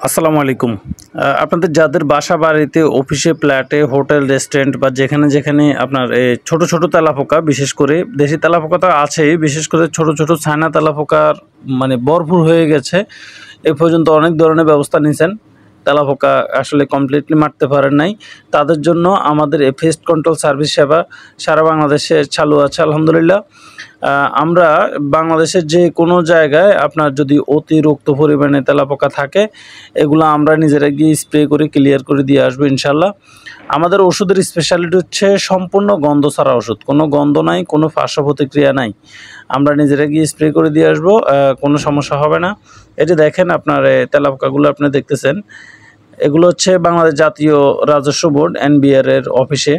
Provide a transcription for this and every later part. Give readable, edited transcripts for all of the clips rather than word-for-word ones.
আসসালামু আলাইকুম। আপনাদের যাদের বাসা বাড়িতে, অফিসে, ফ্ল্যাটে, হোটেল, রেস্টুরেন্ট বা যেখানে আপনার ছোট, ছোট তেলাপোকা, বিশেষ করে দেশি তেলাপোকা তো আছেই, বিশেষ করে ছোট, ছোট চায়না তেলাপোকার মানে ভরপুর হয়ে গেছে। এ পর্যন্ত অনেক ধরনের ব্যবস্থা নিছেন। তেলাপোকা আসলে কমপ্লিটলি মারতে পারেন নাই। তাদের জন্য আমাদের এই পেস্ট কন্ট্রোল সার্ভিস সেবা সারা বাংলাদেশে চালু আছে আলহামদুলিল্লাহ। আমরা বাংলাদেশের যে কোনো জায়গায় আপনার যদি অতিরিক্ত পরিমাণে তেলাপোকা থাকে, এগুলো আমরা নিজেরা গিয়ে স্প্রে করে ক্লিয়ার করে দিয়ে আসবো ইনশাল্লাহ। আমাদের ওষুধের স্পেশালিটি হচ্ছে সম্পূর্ণ গন্ধ ছাড়া ওষুধ। কোনো গন্ধ নাই, কোনো পার্শ্ব প্রতিক্রিয়া নাই। আমরা নিজেরা গিয়ে স্প্রে করে দিয়ে আসবো, কোনো সমস্যা হবে না। এই যে দেখেন আপনার তেলাপোকাগুলো আপনি দেখতেছেন, এগুলো হচ্ছে বাংলাদেশ জাতীয় রাজস্ব বোর্ড এনবিআর এর অফিসে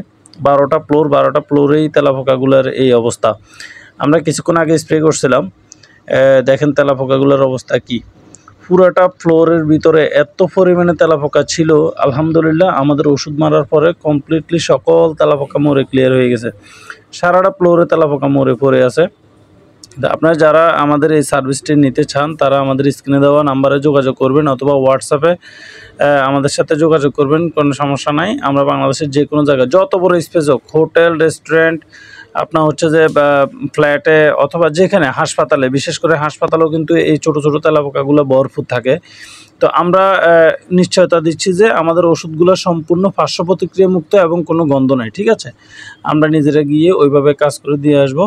১২টা ফ্লোর, ১২টা ফ্লোরেই তেলাপোকাগুলোর এই অবস্থা। আমরা কিছুক্ষণ আগে স্প্রে করছিলাম। দেখেন তেলাপোকাগুলোর অবস্থা কী। পুরাটা ফ্লোরের ভিতরে এত পরিমাণে তেলাপোকা ছিল, আলহামদুলিল্লাহ আমাদের ওষুধ মারার পরে কমপ্লিটলি সকল তেলাপোকা মরে ক্লিয়ার হয়ে গেছে। সারাটা ফ্লোরে তেলাপোকা মরে পড়ে আছে। আপনারা যারা আমাদের এই সার্ভিসটি নিতে চান, তারা আমাদের স্ক্রিনে দেওয়া নাম্বারে যোগাযোগ করবেন অথবা হোয়াটসঅ্যাপে আমাদের সাথে যোগাযোগ করবেন। কোনো সমস্যা নাই। আমরা বাংলাদেশের যে কোনো জায়গায় যত বড় স্পেস হোক, হোটেল, রেস্টুরেন্ট, আপনার হচ্ছে যে ফ্ল্যাটে অথবা যেখানে হাসপাতালে, বিশেষ করে হাসপাতালেও কিন্তু এই ছোটো ছোটো তেলাপোকাগুলো ভরপুর থাকে। তো আমরা নিশ্চয়তা দিচ্ছি যে আমাদের ওষুধগুলো সম্পূর্ণ পার্শ্ব প্রতিক্রিয়া মুক্ত এবং কোনো গন্ধ নাই। ঠিক আছে? আমরা নিজেরা গিয়ে ওইভাবে কাজ করে দিয়ে আসবো।